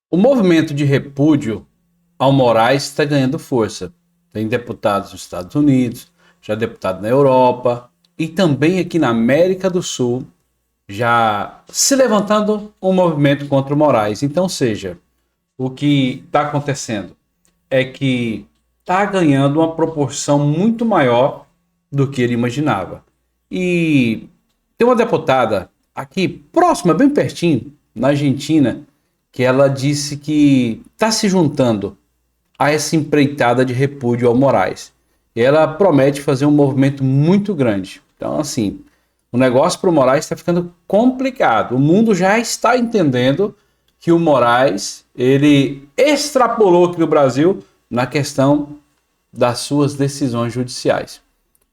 O movimento de repúdio ao Moraes está ganhando força. Tem deputados nos Estados Unidos, já deputado na Europa e também aqui na América do Sul, já se levantando um movimento contra o Moraes. Então, seja, o que está acontecendo é que está ganhando uma proporção muito maior do que ele imaginava. E tem uma deputada aqui próxima, bem pertinho, na Argentina, que ela disse que está se juntando a essa empreitada de repúdio ao Moraes. E ela promete fazer um movimento muito grande. Então, assim, o negócio para o Moraes está ficando complicado. O mundo já está entendendo que o Moraes ele extrapolou aqui no Brasil na questão das suas decisões judiciais.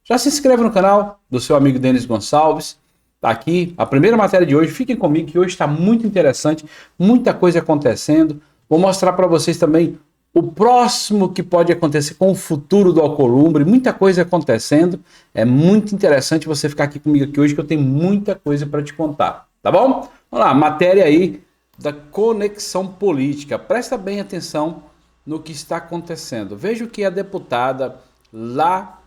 Já se inscreve no canal do seu amigo Denis Gonçalves. Tá aqui a primeira matéria de hoje. Fiquem comigo que hoje está muito interessante, muita coisa acontecendo. Vou mostrar para vocês também o próximo que pode acontecer com o futuro do Alcolumbre, muita coisa acontecendo. É muito interessante você ficar aqui comigo aqui hoje que eu tenho muita coisa para te contar, tá bom? Vamos lá, matéria aí da conexão política. Presta bem atenção no que está acontecendo. Veja o que a deputada lá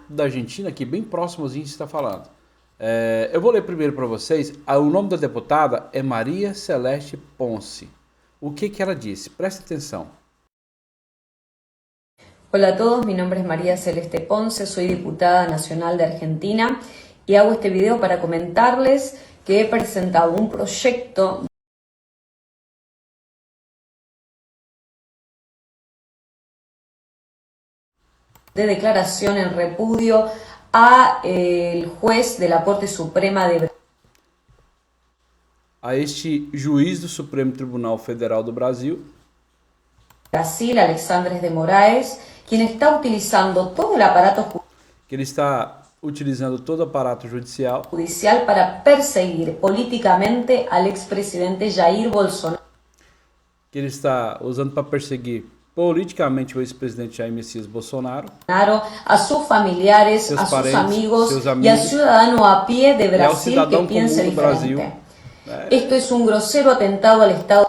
da Argentina, aqui bem próximozinho, está falando. Eu vou ler primeiro para vocês. O nome da deputada é Maria Celeste Ponce. O que ela disse? Presta atenção. Hola a todos, mi nombre es María Celeste Ponce, soy diputada nacional de Argentina y hago este video para comentarles que he presentado un proyecto de declaración en repudio a el juez de la Corte Suprema de A este juiz do Supremo Tribunal Federal do Brasil, Brasil, Alexandre de Moraes, quien está utilizando todo el aparato que ele está utilizando todo o aparato judicial judicial para perseguir políticamente al expresidente Jair Bolsonaro, que ele está usando para perseguir politicamente o ex-presidente Jair Messias Bolsonaro, a sus familiares, seus a sus parentes, amigos seus y al amigos, ciudadano a pie de e ao Brasil que cidadão piense comum do Brasil. diferente. Esto es un grosero atentado al Estado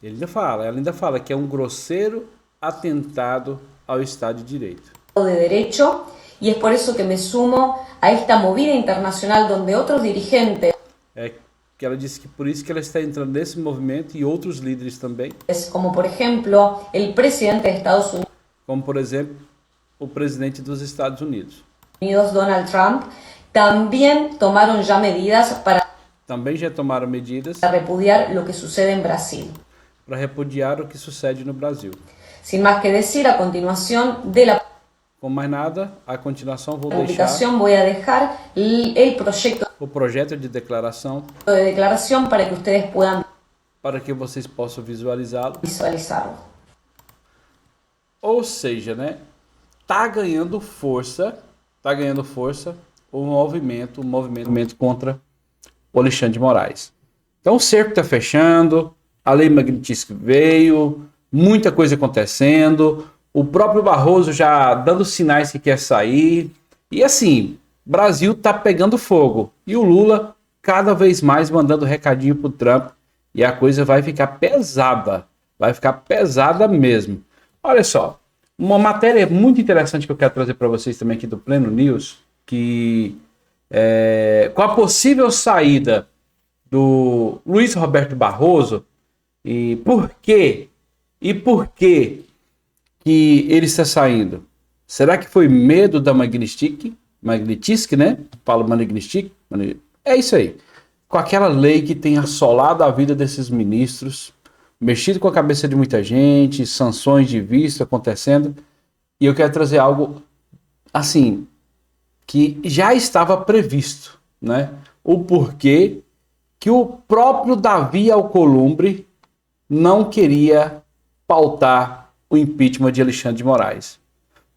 Ela ainda fala que é um grosseiro atentado ao Estado de Direito. de Derecho y es por eso que me sumo a esta movida internacional donde otros dirigentes, É que ela disse que por isso que ela está entrando nesse movimento e outros líderes também, como por ejemplo el presidente de Estados como por exemplo o presidente dos Estados Unidos. Unidos, Donald Trump, también tomaron ya medidas para Também já tomaram medidas repudiar lo que sucede en Brasil. para repudiar o que sucede no Brasil. Sin más que decir, a continuación de la Com mais nada, a continuação vou deixar publicación voy a dejar el proyecto o projeto de declaração de declaración para que ustedes puedan para que vocês possam visualizá-lo. visualizarlo. Ou seja, né, tá ganhando força o movimento contra o Alexandre de Moraes. Então o cerco está fechando, a lei Magnitsky veio, muita coisa acontecendo, o próprio Barroso já dando sinais que quer sair, e assim, Brasil tá pegando fogo, e o Lula cada vez mais mandando recadinho pro Trump, e a coisa vai ficar pesada mesmo. Olha só, uma matéria muito interessante que eu quero trazer para vocês também aqui do Pleno News, que com a possível saída do Luiz Roberto Barroso, e por quê que ele está saindo? Será que foi medo da Magnitsky, né? Falo Magnitsky, é isso aí. Com aquela lei que tem assolado a vida desses ministros, mexido com a cabeça de muita gente, sanções de visto acontecendo, e eu quero trazer algo assim que já estava previsto, né? O porquê que o próprio Davi Alcolumbre não queria pautar o impeachment de Alexandre de Moraes.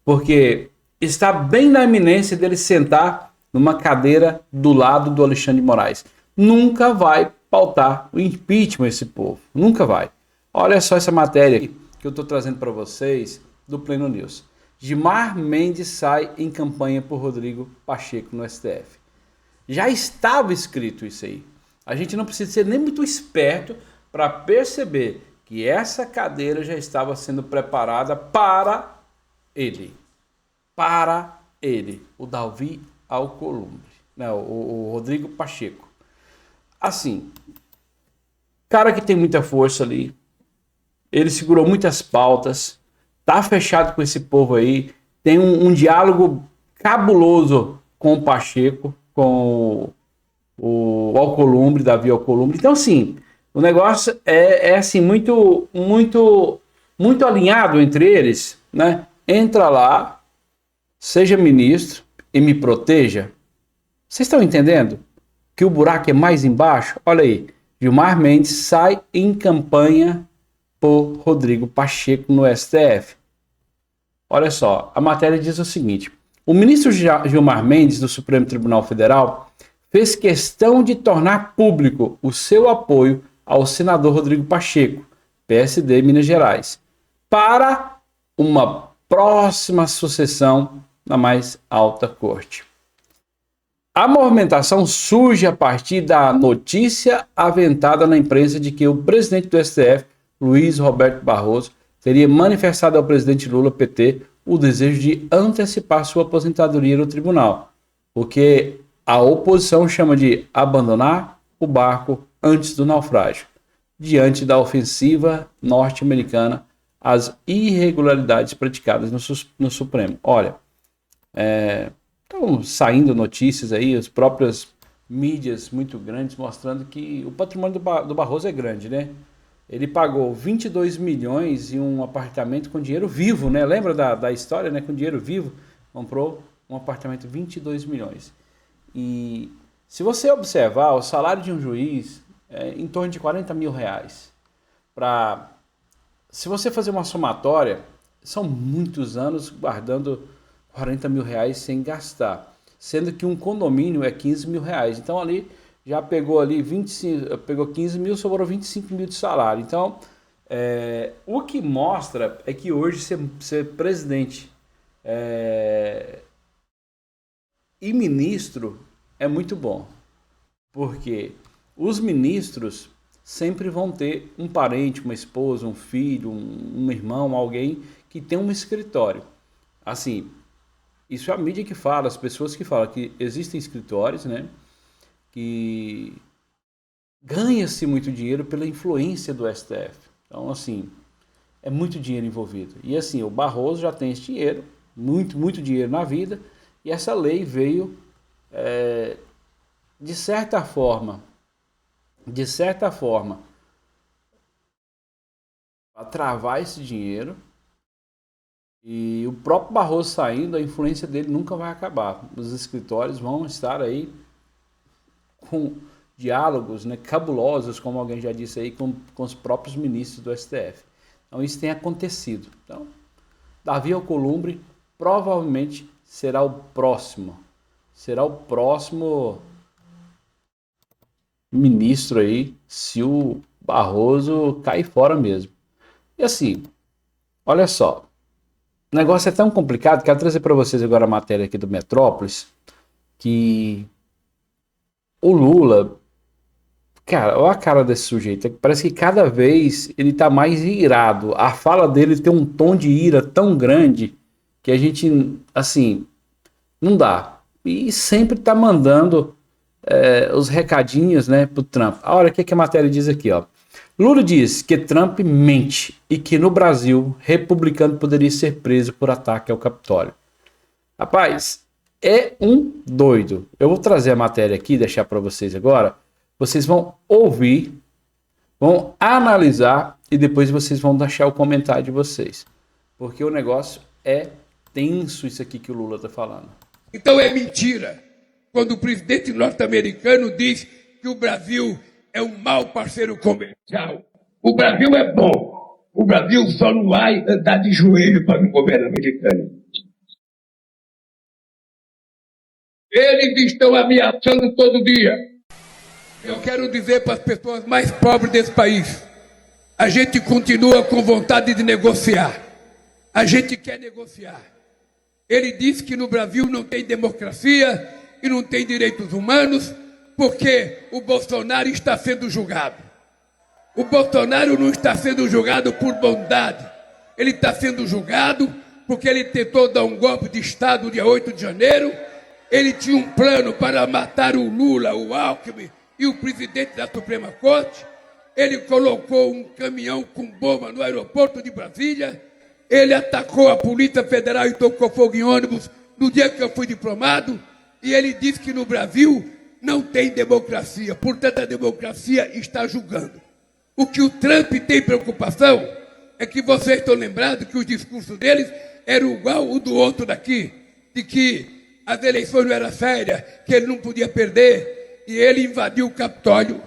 Porque está bem na iminência dele sentar numa cadeira do lado do Alexandre de Moraes. Nunca vai pautar o impeachment esse povo. Nunca vai. Olha só essa matéria que eu estou trazendo para vocês do Pleno News. Gilmar Mendes sai em campanha por Rodrigo Pacheco no STF. Já estava escrito isso aí. A gente não precisa ser nem muito esperto para perceber que essa cadeira já estava sendo preparada para ele. Para ele, o Davi Alcolumbre, não, o Rodrigo Pacheco. Assim, cara que tem muita força ali, ele segurou muitas pautas, tá fechado com esse povo aí, tem um diálogo cabuloso com o Pacheco, com o Alcolumbre, Davi Alcolumbre. Então, assim, o negócio é assim, muito alinhado entre eles, né? Entra lá, seja ministro e me proteja. Vocês estão entendendo que o buraco é mais embaixo? Olha aí, Gilmar Mendes sai em campanha por Rodrigo Pacheco no STF. Olha só, a matéria diz o seguinte: o ministro Gilmar Mendes, do Supremo Tribunal Federal, fez questão de tornar público o seu apoio ao senador Rodrigo Pacheco, PSD Minas Gerais, para uma próxima sucessão na mais alta corte. A movimentação surge a partir da notícia aventada na imprensa de que o presidente do STF, Luiz Roberto Barroso, teria manifestado ao presidente Lula, PT, o desejo de antecipar sua aposentadoria no tribunal, o que a oposição chama de abandonar o barco antes do naufrágio, diante da ofensiva norte-americana às irregularidades praticadas no Supremo. Olha, estão saindo notícias aí, as próprias mídias muito grandes mostrando que o patrimônio do Barroso é grande, né? Ele pagou 22 milhões em um apartamento com dinheiro vivo, né? Lembra da história, né? Com dinheiro vivo, comprou um apartamento de 22 milhões. E se você observar, o salário de um juiz é em torno de 40 mil reais. Se você fazer uma somatória, são muitos anos guardando 40 mil reais sem gastar. Sendo que um condomínio é 15 mil reais. Então ali já pegou ali 15 mil, sobrou 25 mil de salário. Então, o que mostra é que hoje ser presidente e ministro é muito bom. Porque os ministros sempre vão ter um parente, uma esposa, um filho, um irmão, alguém que tem um escritório. Assim, isso é a mídia que fala, as pessoas que falam que existem escritórios, né? Que ganha-se muito dinheiro pela influência do STF. Então, assim, é muito dinheiro envolvido. E assim, o Barroso já tem esse dinheiro, muito dinheiro na vida, e essa lei veio, de certa forma, para travar esse dinheiro. E o próprio Barroso saindo, a influência dele nunca vai acabar. Os escritórios vão estar aí com diálogos, né, cabulosos, como alguém já disse aí, com os próprios ministros do STF. Então isso tem acontecido. Então, Davi Alcolumbre provavelmente será o próximo ministro aí, se o Barroso cair fora mesmo. E assim, olha só, o negócio é tão complicado, quero trazer para vocês agora a matéria aqui do Metrópolis, que o Lula, cara, olha a cara desse sujeito, parece que cada vez ele tá mais irado, a fala dele tem um tom de ira tão grande, que a gente, assim, não dá, e sempre tá mandando os recadinhos, né, pro Trump. Olha o que a matéria diz aqui, ó. Lula diz que Trump mente e que no Brasil, republicano poderia ser preso por ataque ao Capitólio. Rapaz, é um doido. Eu vou trazer a matéria aqui, deixar para vocês agora. Vocês vão ouvir, vão analisar e depois vocês vão deixar o comentário de vocês. Porque o negócio é tenso isso aqui que o Lula está falando. Então é mentira quando o presidente norte-americano diz que o Brasil é um mau parceiro comercial. O Brasil é bom. O Brasil só não vai andar de joelho para o governo americano. Eles estão ameaçando todo dia. Eu quero dizer para as pessoas mais pobres desse país, a gente continua com vontade de negociar. A gente quer negociar. Ele disse que no Brasil não tem democracia e não tem direitos humanos, porque o Bolsonaro está sendo julgado. O Bolsonaro não está sendo julgado por bondade. Ele está sendo julgado porque ele tentou dar um golpe de Estado no dia 8 de janeiro. Ele tinha um plano para matar o Lula, o Alckmin e o presidente da Suprema Corte. Ele colocou um caminhão com bomba no aeroporto de Brasília. Ele atacou a Polícia Federal e tocou fogo em ônibus no dia que eu fui diplomado. E ele disse que no Brasil não tem democracia. Portanto, a democracia está julgando. O que o Trump tem preocupação é que vocês estão lembrados que os discursos deles eram igual o do outro daqui, de que as eleições não eram sérias, que ele não podia perder, e ele invadiu o Capitólio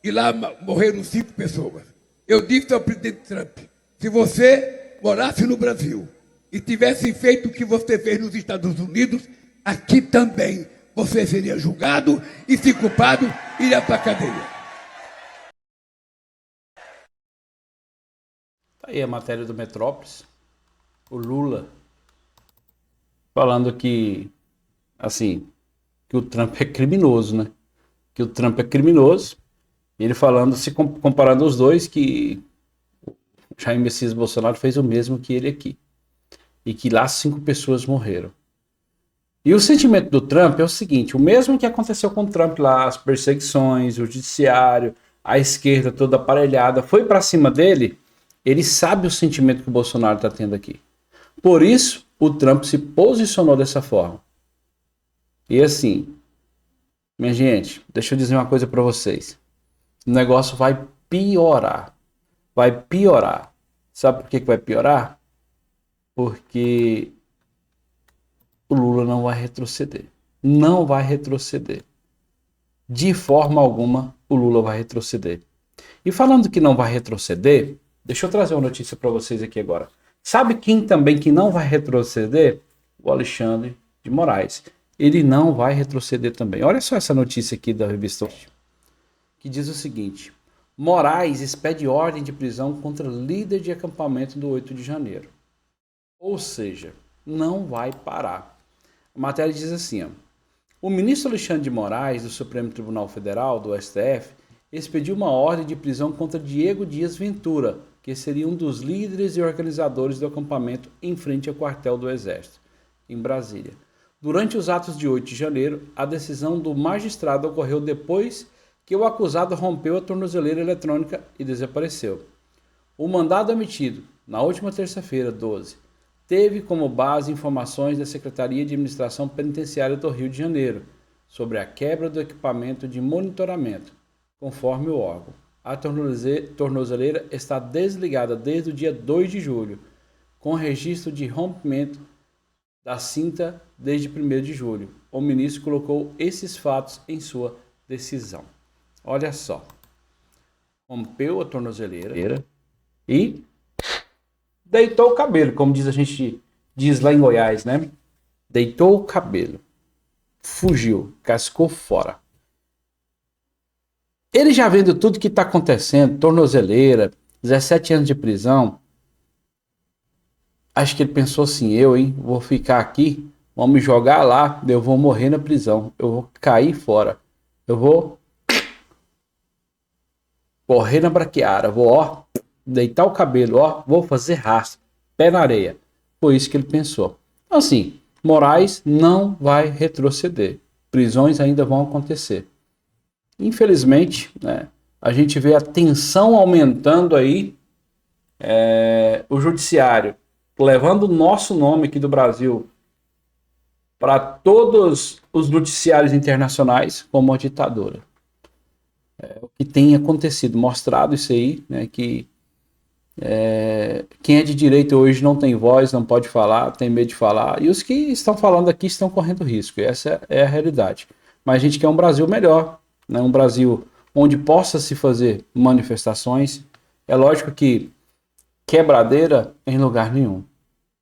e lá morreram 5 pessoas. Eu disse ao presidente Trump, se você morasse no Brasil e tivesse feito o que você fez nos Estados Unidos, aqui também você seria julgado e, se culpado, iria para a cadeia. Tá aí a matéria do Metrópolis, o Lula, falando que, assim, que o Trump é criminoso, né? Que o Trump é criminoso, ele falando, se comparando os dois, que o Jair Messias Bolsonaro fez o mesmo que ele aqui, e que lá 5 pessoas morreram. E o sentimento do Trump é o seguinte, o mesmo que aconteceu com o Trump lá, as perseguições, o judiciário, a esquerda toda aparelhada, foi para cima dele. Ele sabe o sentimento que o Bolsonaro está tendo aqui. Por isso, o Trump se posicionou dessa forma. E assim, minha gente, deixa eu dizer uma coisa para vocês. O negócio vai piorar. Vai piorar. Sabe por que vai piorar? Porque o Lula não vai retroceder. Não vai retroceder. De forma alguma, o Lula vai retroceder. E falando que não vai retroceder, deixa eu trazer uma notícia para vocês aqui agora. Sabe quem também que não vai retroceder? O Alexandre de Moraes. Ele não vai retroceder também. Olha só essa notícia aqui da revista Hoje, que diz o seguinte: Moraes expede ordem de prisão contra líder de acampamento do 8 de janeiro. Ou seja, não vai parar. A matéria diz assim, ó, o ministro Alexandre de Moraes, do Supremo Tribunal Federal, do STF, expediu uma ordem de prisão contra Diego Dias Ventura, que seria um dos líderes e organizadores do acampamento em frente ao quartel do Exército, em Brasília. Durante os atos de 8 de janeiro, a decisão do magistrado ocorreu depois que o acusado rompeu a tornozeleira eletrônica e desapareceu. O mandado emitido, na última terça-feira, 12, teve como base informações da Secretaria de Administração Penitenciária do Rio de Janeiro sobre a quebra do equipamento de monitoramento, conforme o órgão. A tornozeleira está desligada desde o dia 2 de julho, com registro de rompimento da cinta desde 1º de julho. O ministro colocou esses fatos em sua decisão. Olha só. Rompeu a tornozeleira e deitou o cabelo, como a gente diz lá em Goiás, né? Deitou o cabelo. Fugiu, cascou fora. Ele já vendo tudo que está acontecendo, tornozeleira, 17 anos de prisão, acho que ele pensou assim, vou ficar aqui, vão me jogar lá, eu vou morrer na prisão, eu vou cair fora, eu vou correr na braquiara, vou deitar o cabelo, vou fazer rastro, pé na areia. Foi isso que ele pensou. Então assim, Moraes não vai retroceder, prisões ainda vão acontecer. Infelizmente, né, a gente vê a tensão aumentando aí, o judiciário levando o nosso nome aqui do Brasil para todos os noticiários internacionais como uma ditadura. O que tem acontecido, mostrado isso aí, né, que quem é de direita hoje não tem voz, não pode falar, tem medo de falar, e os que estão falando aqui estão correndo risco, essa é a realidade. Mas a gente quer um Brasil melhor, né, um Brasil onde possa se fazer manifestações. É lógico que quebradeira em lugar nenhum.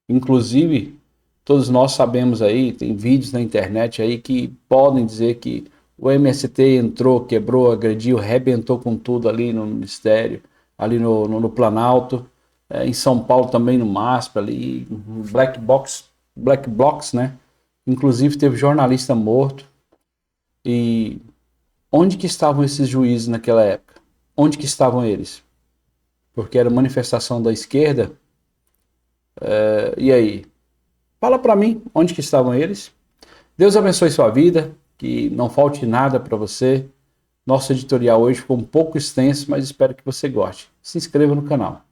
Inclusive, todos nós sabemos aí, tem vídeos na internet aí que podem dizer que o MST entrou, quebrou, agrediu, arrebentou com tudo ali no Ministério, ali no Planalto, em São Paulo também no MASP, ali, Black Blocs, né? Inclusive teve jornalista morto. E onde que estavam esses juízes naquela época? onde que estavam eles? Porque era manifestação da esquerda. E aí? Fala para mim, onde que estavam eles? Deus abençoe sua vida, que não falte nada para você. Nosso editorial hoje ficou um pouco extenso, mas espero que você goste. Se inscreva no canal.